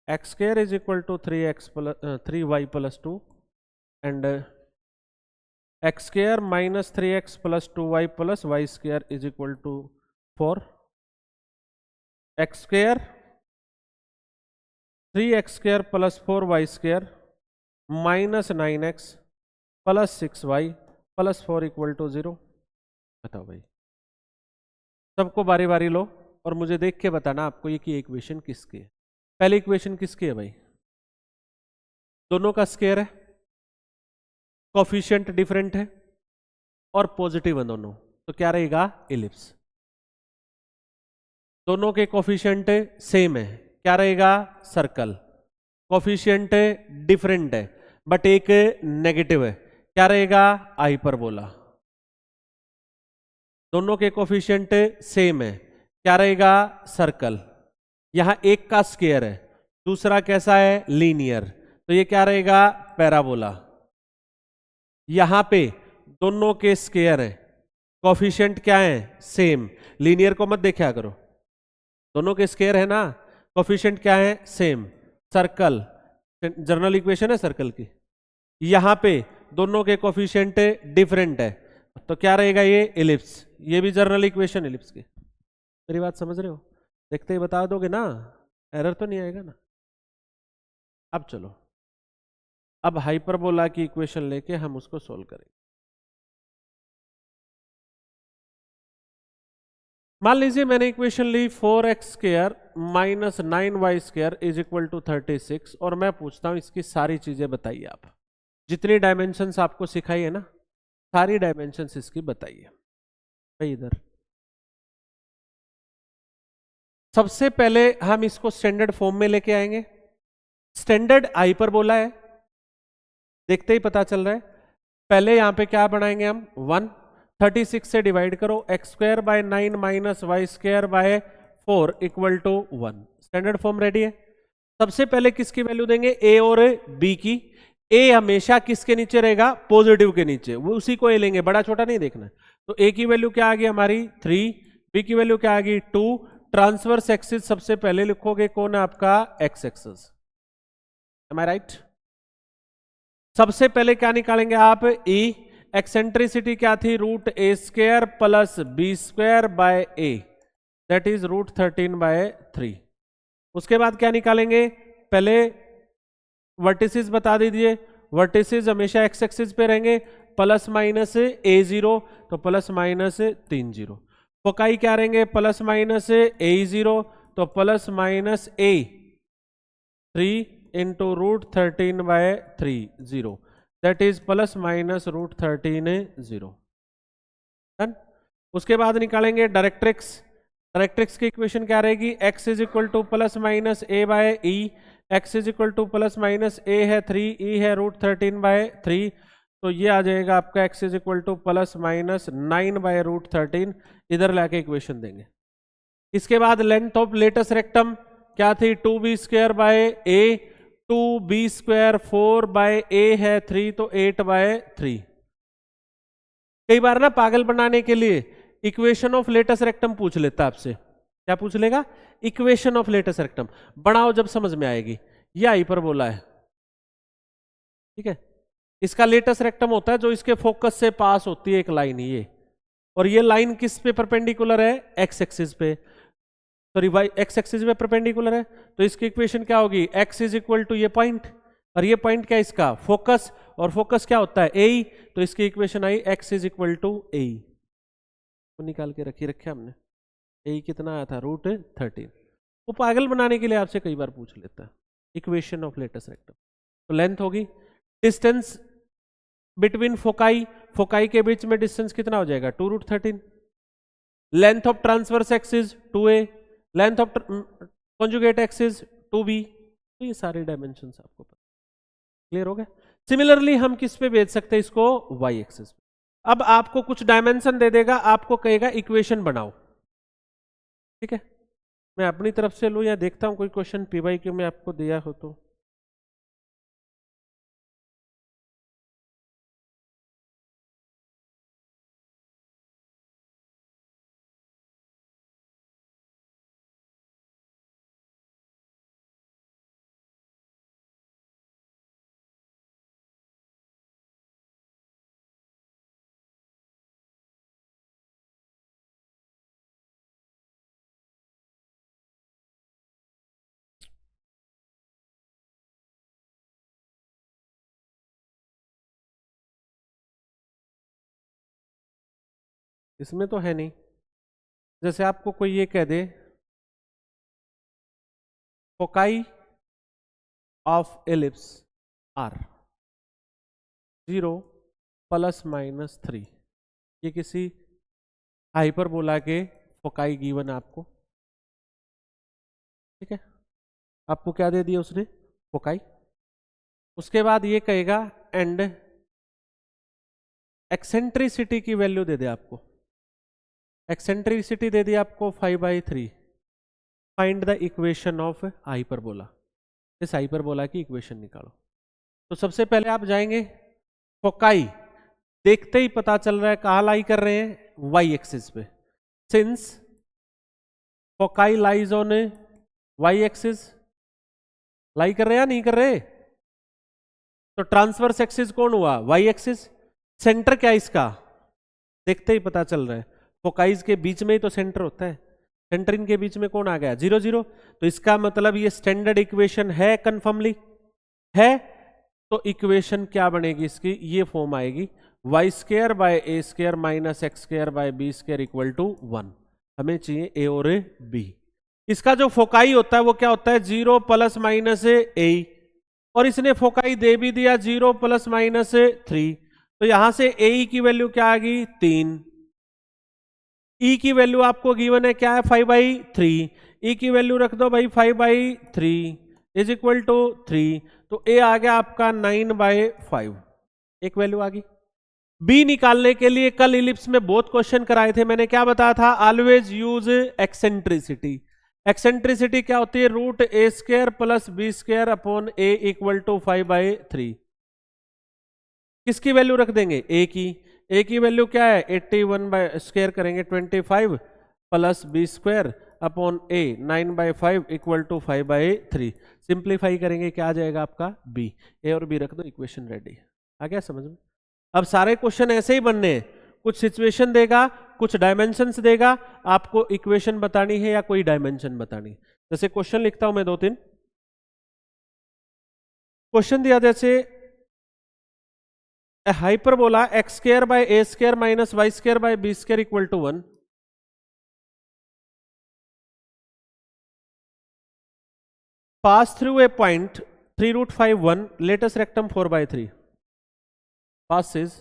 x square is equal to 3x plus 3y plus 2, and x square minus 3x plus 2y plus y square is equal to 4, x square 3x square plus 4y square minus 9x plus 6y plus 4 equal to 0। बताओ भाई, सबको बारी बारी लो और मुझे देख के बताना आपको ये कि इक्वेशन किसकी है। पहली इक्वेशन किसकी है भाई? दोनों का स्क्वायर है, कोफिशिएंट डिफरेंट है और पॉजिटिव है दोनों, तो क्या रहेगा? इलिप्स। दोनों के कोफिशिएंट सेम है, क्या रहेगा? सर्कल। कोफिशिएंट डिफरेंट है बट एक नेगेटिव है, क्या रहेगा? हाइपरबोला। दोनों के कोफिशिएंट सेम है, क्या रहेगा? सर्कल। यहां एक का स्क्वायर है, दूसरा कैसा है? लीनियर, तो ये क्या रहेगा? पैराबोला। यहां पे दोनों के स्क्वायर है, कोफिशिएंट क्या है? सेम। लीनियर को मत देखा करो, दोनों के स्क्वायर है ना, कोफिशिएंट क्या है? सेम। सर्कल, जनरल इक्वेशन है सर्कल की। यहां पे दोनों के कोफिशिएंट डिफरेंट है, तो क्या रहेगा? ये इलिप्स। ये भी जनरल इक्वेशन इलिप्स की। मेरी बात समझ रहे हो? देखते ही बता दोगे ना, एरर तो नहीं आएगा ना? अब चलो, अब हाइपरबोला की इक्वेशन लेके हम उसको सोल्व करेंगे। मान लीजिए मैंने इक्वेशन ली 4x square minus 9y square is equal to 36, और मैं पूछता हूं इसकी सारी चीजें बताइए। आप जितनी डायमेंशंस आपको सिखाई है ना, सारी डायमेंशंस इसकी बताइए भाई। इधर सबसे पहले हम इसको स्टैंडर्ड फॉर्म में लेके आएंगे। स्टैंडर्ड हाइपरबोला है, देखते ही पता चल रहा है। पहले यहां पे क्या बनाएंगे हम? 1, 36 से डिवाइड करो, x square by 9 minus y square by 4 equal to 1। Standard form ready है। सबसे पहले किसकी वैल्यू देंगे? ए और बी की। ए हमेशा किसके नीचे रहेगा? पॉजिटिव के नीचे, वो उसी को ए लेंगे, बड़ा छोटा नहीं देखना। तो ए की वैल्यू क्या आ गई हमारी? 3, बी की वैल्यू क्या आ गई? 2। ट्रांसवर्स एक्सिस सबसे पहले लिखोगे, कौन है आपका? X axis. Am I right? सबसे पहले क्या निकालेंगे आप? ई। एक्सेंट्रिसिटी क्या थी? Root a square plus b square by a, that is root 13 by 3। उसके बाद क्या निकालेंगे? पहले वर्टिसेस बता दीजिए। वर्टिसेस हमेशा एक्स एक्सिस पे रहेंगे, प्लस माइनस a0, तो प्लस माइनस 3 0। फोकाई क्या रहेंगे? प्लस माइनस a0, तो plus minus a3 into root 13 by 3 0, that is plus minus root 13 0। Done. उसके बाद निकालेंगे डायरेक्ट्रिक्स। डायरेक्ट्रिक्स की इक्वेशन क्या रहेगी? x is equal to plus minus a by e, x is equal to plus minus a है 3, ई है root 13 by 3, तो ये आ जाएगा आपका x is equal to plus minus 9 by root 13। इधर लाके इक्वेशन देंगे। इसके बाद लेंथ ऑफ लेटस रेक्टम क्या थी? 2b square by a, 2b square 4 by a है 3, तो 8 बाय 3। कई बार ना पागल बनाने के लिए इक्वेशन ऑफ लेटस रेक्टम पूछ लेता आपसे। क्या पूछ लेगा? Equation of latus rectum. बनाओ जब समझ में आएगी। यह हाइपरबोला है, ठीक है। इसका लेटस रेक्टम होता है जो इसके फोकस से पास होती है एक लाइन, ये, और ये लाइन किस पे परपेंडिकुलर है? एक्स एक्सिस पे, सॉरी वाई एक्स एक्सिस पे परपेंडिकुलर है। तो इसकी इक्वेशन क्या होगी? एक्स इज इक्वल टू ये पॉइंट, और ये पॉइंट क्या है इसका? फोकस, और फोकस क्या होता है? ए। तो इसकी इक्वेशन आई x is equal to a, तो निकाल के रखे हमने। ए कितना आया था? रूट 13। वो पागल बनाने के लिए आपसे कई बार पूछ लेता है। Equation of latus rectum. तो लेंथ होगी, डिस्टेंस बिटवीन फोकाई, फोकाई के बीच में डिस्टेंस कितना हो जाएगा 2√13। Length of transverse axis 2a, length of conjugate axis 2b। ये सारे डायमेंशंस आपको पता, क्लियर हो गया। सिमिलरली हम किस पे भेज सकते हैं इसको, वाई एक्सिस पे। अब आपको कुछ डायमेंशन दे देगा, आपको कहेगा इक्वेशन बनाओ, ठीक है। मैं अपनी तरफ से लूं या देखता हूं कोई क्वेश्चन पी वाई क्यू में आपको दिया हो तो। इसमें तो है नहीं। जैसे आपको कोई ये कह दे फोकाई ऑफ एलिप्स आर 0 ± 3, ये किसी हाइपरबोला के फोकाई गिवन आपको, ठीक है। आपको क्या दे दिया उसने, फोकाई। उसके बाद ये कहेगा एंड एक्सेंट्रिसिटी की वैल्यू दे दे आपको, एक्सेंट्रिसिटी दे दी आपको 5/3। Find the equation of hyperbola, इस हाइपरबोला की इक्वेशन निकालो। तो सबसे पहले आप जाएंगे फोकाई, देखते ही पता चल रहा है कहाँ लाई कर रहे हैं, वाई एक्सिस पे। Since foci lies on y axis, lie कर रहे हैं या नहीं कर रहे, तो ट्रांसवर्स एक्सिस कौन हुआ, वाई एक्सिस। सेंटर क्या इसका, देखते ही पता चल रहा है, फोकाइज के बीच में ही तो सेंटर होता है, सेंटर इनके बीच में कौन आ गया 0 0। तो इसका मतलब ये स्टैंडर्ड इक्वेशन है, कंफर्मली है। तो इक्वेशन क्या बनेगी इसकी, ये फॉर्म आएगी y² / a² - x² / b² = 1। हमें चाहिए a और b। इसका जो फोकाई होता है वो क्या होता है 0 ± a, और इसने फोकाई दे भी दिया 0 ± 3। तो यहां से ए की वैल्यू क्या आ गई 3, ई की वैल्यू आपको गिवन है क्या है 5/3, ई की वैल्यू रख दो भाई 5/3 = 3। तो ए आ गया आपका 9/5, एक वैल्यू आ गई। बी निकालने के लिए कल इलिप्स में बहुत क्वेश्चन कराए थे, मैंने क्या बताया था, ऑलवेज यूज एक्सेंट्रिसिटी। एक्सेंट्रिसिटी क्या होती है, √a² + b² अपॉन a = 5/3। किसकी वैल्यू रख देंगे, ए की। ए की वैल्यू क्या है 81/² करेंगे 25 + b² अपॉन a 9/5 = 5/3। सिंप्लीफाई करेंगे क्या आ जाएगा आपका b, ए और बी रख दो, इक्वेशन रेडी। आ गया समझ में। अब सारे क्वेश्चन ऐसे ही बनने हैं, कुछ सिचुएशन देगा, कुछ डायमेंशंस देगा, आपको इक्वेशन बतानी है या कोई डायमेंशन बतानी है। जैसे क्वेश्चन लिखता हूं मैं 2-3 क्वेश्चन दिया, जैसे a hyperbola x² / a² - y² / b² = 1। pass through a point 3√5 let us rectum 4/3 passes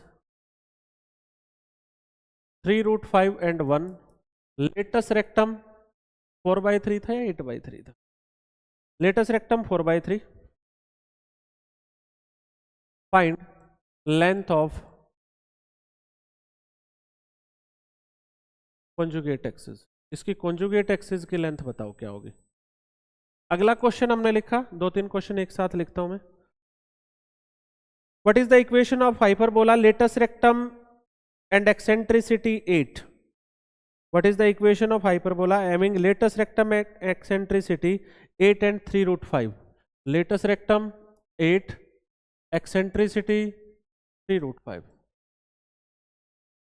3√5 and 1 let us rectum 4/3 था या 8/3 था, let us rectum 4/3। find length of conjugate axis, इसकी conjugate axis की लेंथ बताओ क्या होगी। अगला क्वेश्चन हमने लिखा, 2-3 क्वेश्चन एक साथ लिखता हूं मैं। What is the equation of hyperbola latus rectum and eccentricity 8? What is the equation of hyperbola having latus rectum eccentricity 8 and 3√5? Latus rectum 8, eccentricity 3√5,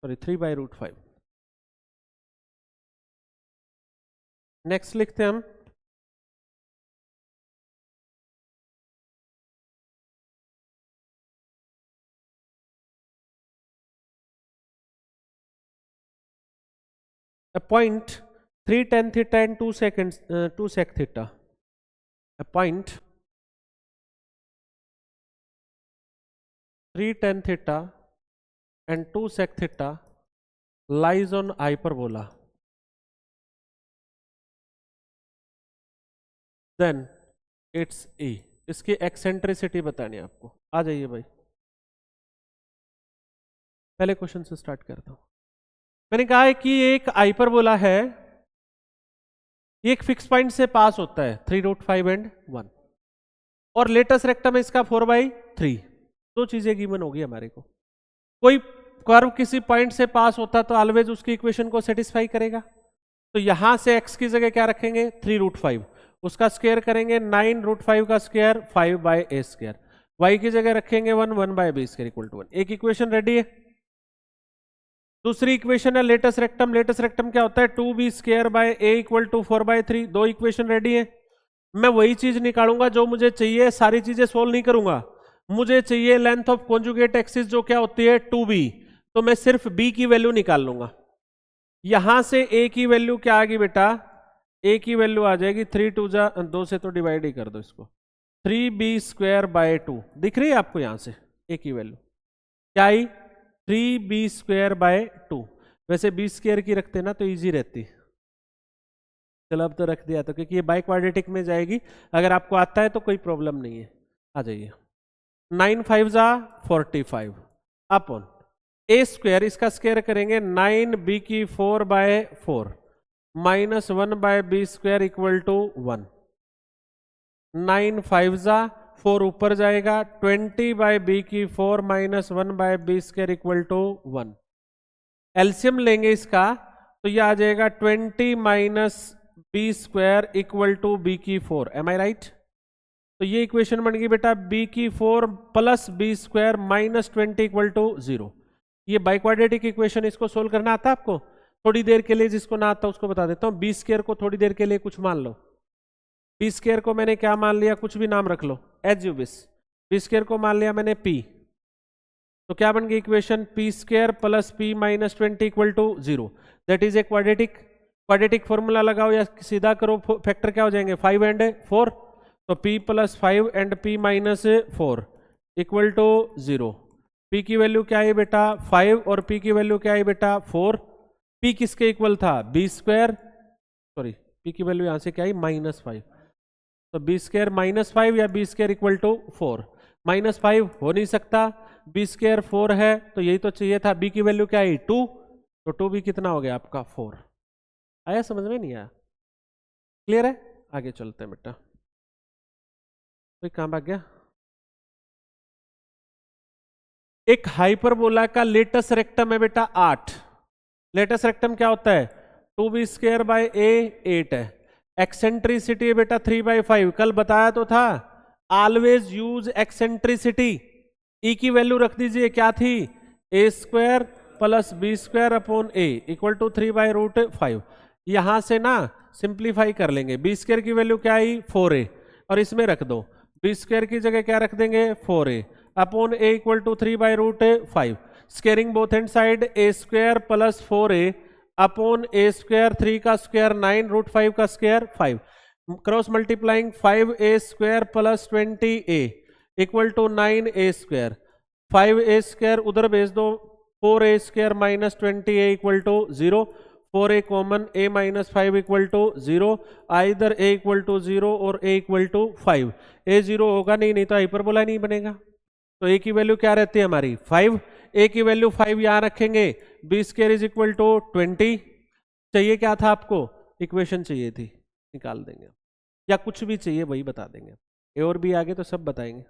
sorry 3/√5। Next लिखते हैं हम a point 3 tan theta and 2 sec theta, a point 3 tan theta and 2 sec theta lies on hyperbola, then it's E. इसकी eccentricity बतानी है आपको। आ जाइए भाई, पहले क्वेश्चन से स्टार्ट करता हूं। मैंने कहा है कि एक हाइपरबोला है, ये एक फिक्स पॉइंट से पास होता है 3√5 एंड 1, और लेटस रेक्टम है इसका 4/3। दो चीजें गिवन होगी हमारे को। कोई कर्व किसी पॉइंट से पास होता तो ऑलवेज उसकी इक्वेशन को सेटिस्फाई करेगा। तो यहां से x की जगह क्या रखेंगे 3√5, उसका स्क्वायर करेंगे 9√5 का स्क्वायर 5/a², y की जगह रखेंगे 1/b² इक्वल टू 1। एक इक्वेशन रेडी है। दूसरी इक्वेशन है लेटस रेक्टम। लेटस रेक्टम क्या होता है 2b² इक्वल टू 4/3। दो इक्वेशन रेडी है। मैं वही चीज निकालूंगा जो मुझे चाहिए, सारी चीजें सोल्व नहीं करूंगा। मुझे चाहिए लेंथ ऑफ कॉन्जुगेट एक्सिस जो क्या होती है 2b, तो मैं सिर्फ b की वैल्यू निकाल लूंगा। यहां से a की वैल्यू क्या आ गई बेटा, a की वैल्यू आ जाएगी 3×2 से तो डिवाइड ही कर दो इसको, 3b²/2 दिख रही है आपको। यहां से a की वैल्यू क्या आई 3b²/2। वैसे b² की रखते ना तो इजी रहती। चलो अब तो रख दिया तो, क्योंकि ये बाई क्वाड्रेटिक में जाएगी। अगर आपको आता है तो कोई प्रॉब्लम नहीं है। आ जाइए, 9 5 45 अपॉन a², इसका स्क्वायर करेंगे 9b⁴/4 minus 1/b² equal to 1। 9 5 4 ऊपर जाएगा, 20/b⁴ minus 1/b² equal to 1। LCM लेंगे इसका तो ये आ जाएगा 20 minus b² equal to b⁴। Am I right? तो ये इक्वेशन बन गई बेटा b⁴ plus b² minus 20 equal to 0। ये बाइक्वाड्रेटिक इक्वेशन, इसको सोल्व करना आता है आपको? थोड़ी देर के लिए जिसको ना आता उसको बता देता हूँ। b² को थोड़ी देर के लिए कुछ मान लो। b² को मैंने क्या मान लिया, कुछ भी नाम रख लो एज यू विश। b² को मान लिया मैंने p, तो क्या बन गई equation p² plus p minus 20 equal to 0। That is a quadratic. Quadratic formula लगाओ या सीधा करो, फैक्टर क्या हो जाएंगे 5 एंड 4, तो p plus 5 and p minus 4 equal to 0। p की वैल्यू क्या है बेटा 5 और p की वैल्यू क्या है बेटा 4। p किसके इक्वल था b², सॉरी p की वैल्यू यहां से क्या है -5, तो b² -5 या b² इक्वल टू 4। -5 हो नहीं सकता, b² 4 है तो यही तो चाहिए था। b की वैल्यू क्या है 2, तो 2b कितना हो गया आपका 4। आया समझ में? नहीं आया? क्लियर है? आगे चलते हैं बेटा। कोई काम आ गया? एक हाइपरबोला का लेटस रेक्टम है बेटा 8। लेटस रेक्टम क्या होता है 2b²/a 8 है। एक्सेंट्रिसिटी है बेटा 3/5। कल बताया तो था ऑलवेज यूज एक्सेंट्रिसिटी। ई की वैल्यू रख दीजिए, क्या थी a² plus b² upon a equal to 3/√5। यहां से ना सिंप्लीफाई कर लेंगे। b² की वैल्यू क्या आई 4a, और इसमें रख दो b² की जगह क्या रख देंगे 4a upon a equal to 3/√5। Squaring both and side a² plus 4a upon a², 3 का स्क्वायर 9√5 का square 5, cross multiplying 5a² plus 20a equal to 9a²। 5a² उधर भेज दो, 4a² minus 20a equal to 0। 4a common, a minus 5 equal to 0। Either a equal to 0 और a equal to 5। a 0 होगा नहीं तो hyperbola नहीं बनेगा। तो a की वैल्यू क्या रहती है हमारी 5। a की वैल्यू 5 यहां रखेंगे, b² इज इक्वल टू 20। चाहिए क्या था आपको, इक्वेशन चाहिए थी, निकाल देंगे, या कुछ भी चाहिए वही बता देंगे। a और b आगे तो सब बताएंगे।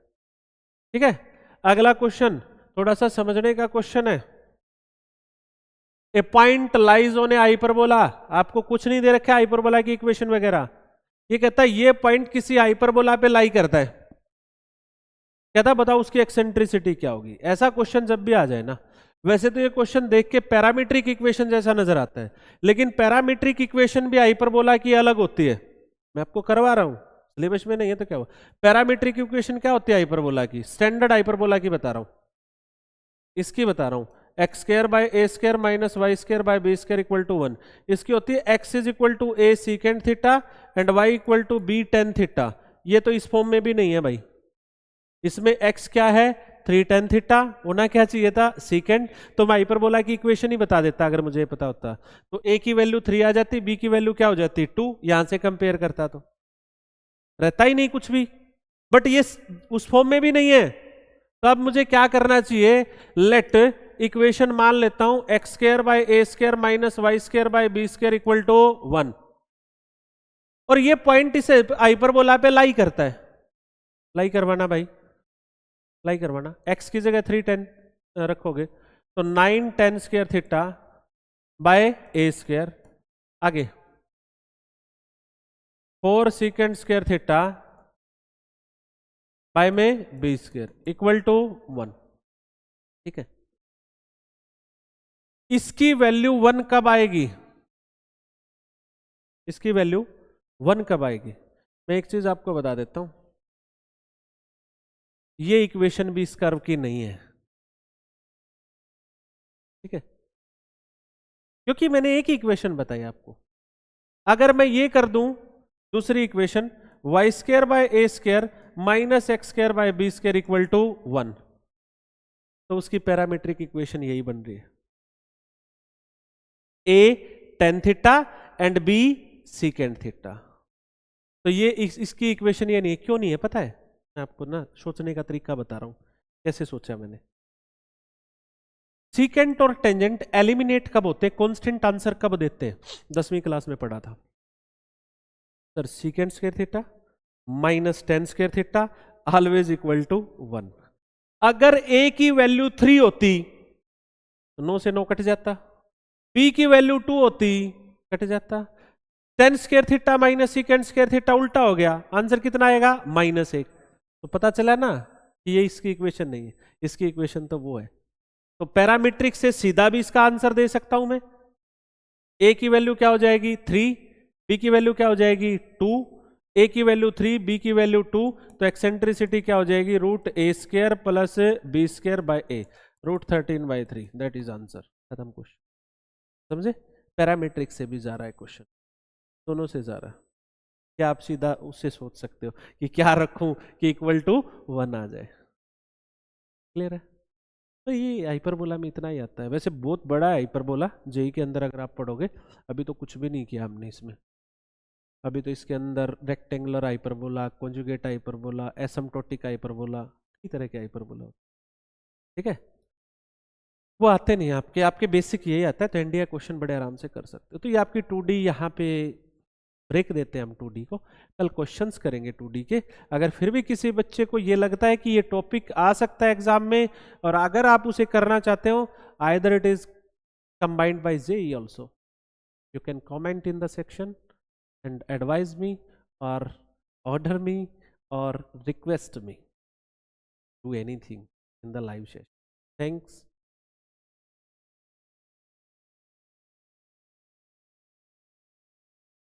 ठीक है, अगला क्वेश्चन थोड़ा सा समझने का क्वेश्चन है। A point lies on a hyperbola. आपको कुछ नहीं दे रखा है हाइपरबोला की इक्वेशन वगैरह। ये कहता है ये पॉइंट किसी हाइपरबोला पे लाई करता है, कहता है बताओ उसकी एक्सेंट्रिसिटी क्या होगी। ऐसा क्वेश्चन जब भी आ जाए ना, वैसे तो ये क्वेश्चन देख के पैरामीट्रिक इक्वेशन जैसा नजर आता है, लेकिन पैरामीट्रिक इक्वेशन भी हाइपरबोला की अलग होती है। मैं आपको करवा रहा हूं, सिलेबस में नहीं है तो क्या हुआ। पैरामीट्रिक इक्वेशन क्या होती है हाइपरबोला की, स्टैंडर्ड हाइपरबोला की बता रहा हूं, इसकी बता रहा हूं। x² minus y² equal to 1। इसकी होती है x is equal to a secant theta and y equal to b tan theta. ये तो इस फॉर्म में भी नहीं है भाई, इसमें x क्या है 3 tan थीटा, होना क्या चाहिए था सीकेंड, तो मैं हाइपरबोला की इक्वेशन ही बता देता अगर मुझे पता होता। तो ए की वैल्यू 3 आ जाती, बी की वैल्यू क्या हो जाती 2, यहां से कंपेयर करता तो रहता ही नहीं कुछ भी, बट ये उस फॉर्म में भी नहीं है। तो अब मुझे क्या करना चाहिए, लेट इक्वेशन मान लेता हूं x square by a square minus y square by b square equal to 1, और ये पॉइंट इसे हाइपरबोला पे लाई करता है, लाई करवाना भाई, लाई करवाना। एक्स की जगह 3 tan रखोगे तो 9 tan square theta by a square, आगे 4 secant स्क्र थीटा बाय में बी स्क्र इक्वल टू 1, ठीक है। इसकी वैल्यू 1 कब आएगी, इसकी वैल्यू 1 कब आएगी, मैं एक चीज आपको बता देता हूं, ये इक्वेशन भी इस कर्व की नहीं है, ठीक है, क्योंकि मैंने एक ही इक्वेशन बताई आपको। अगर मैं ये कर दूं दूसरी equation y square by a square minus x square by b square equal to 1, तो उसकी पैरामीट्रिक इक्वेशन यही बन रही है, a tan theta and b secant theta. तो ये इसकी इक्वेशन ये नहीं है, क्यों नहीं है पता है, मैं आपको ना सोचने का तरीका बता रहा हूं कैसे सोचा मैंने। सीकेंट और टेंजेंट एलिमिनेट कब होते हैं, कांस्टेंट आंसर कब देते हैं, 10वीं क्लास में पढ़ा था sir, secant square theta minus tan square theta always equal to 1। अगर a की वैल्यू 3 होती तो 9 से 9 कट जाता, b की वैल्यू 2 होती कट जाता, tan square theta minus secant square theta उल्टा हो गया, आंसर कितना आएगा -1। तो पता चला ना कि ये इसकी इक्वेशन नहीं है, इसकी इक्वेशन तो वो है। तो पैरामीट्रिक से सीधा भी इसका आंसर दे सकता हूं मैं, a की वैल्यू क्या हो जाएगी 3, b की वैल्यू क्या हो जाएगी 2, a की वैल्यू 3, b की वैल्यू 2, तो एक्सेंट्रिसिटी क्या हो जाएगी root a square plus b square by a, root 13/3, that is answer, खत्म क्वेश्चन। समझे, पैरामीट्रिक से भी जा रहा है क्वेश्चन, दोनों से जा रहा है। क्या आप सीधा उससे सोच सकते हो कि क्या रखूं कि इक्वल टू 1 आ जाए, क्लियर है। तो ये हाइपरबोला में इतना ही आता है, वैसे बहुत बड़ा है हाइपरबोला, जेई के अंदर अगर आप पढ़ोगे, अभी तो कुछ भी नहीं किया हमने इसमें, अभी तो इसके अंदर rectangular hyperbola, conjugate hyperbola, asymptotic hyperbola, कई तरह के हाइपरबोला, ठीक है, वो आते नहीं आपके, आपके बेसिक यही आता है, तो एनडीए क्वेश्चन बड़े आराम से कर सकते हो। तो ये आपकी 2D यहाँ पे ब्रेक देते हैं हम 2D को, कल क्वेश्चंस करेंगे 2D के। अगर फिर भी किसी बच्चे को ये लगता है कि ये टॉपिक आ सकता है एग्जाम में, और अगर आप उसे करना चाहते हो, either it is combined by JEE also, you can comment in the section and advise me or order me or request me, do anything in the live session. Thanks.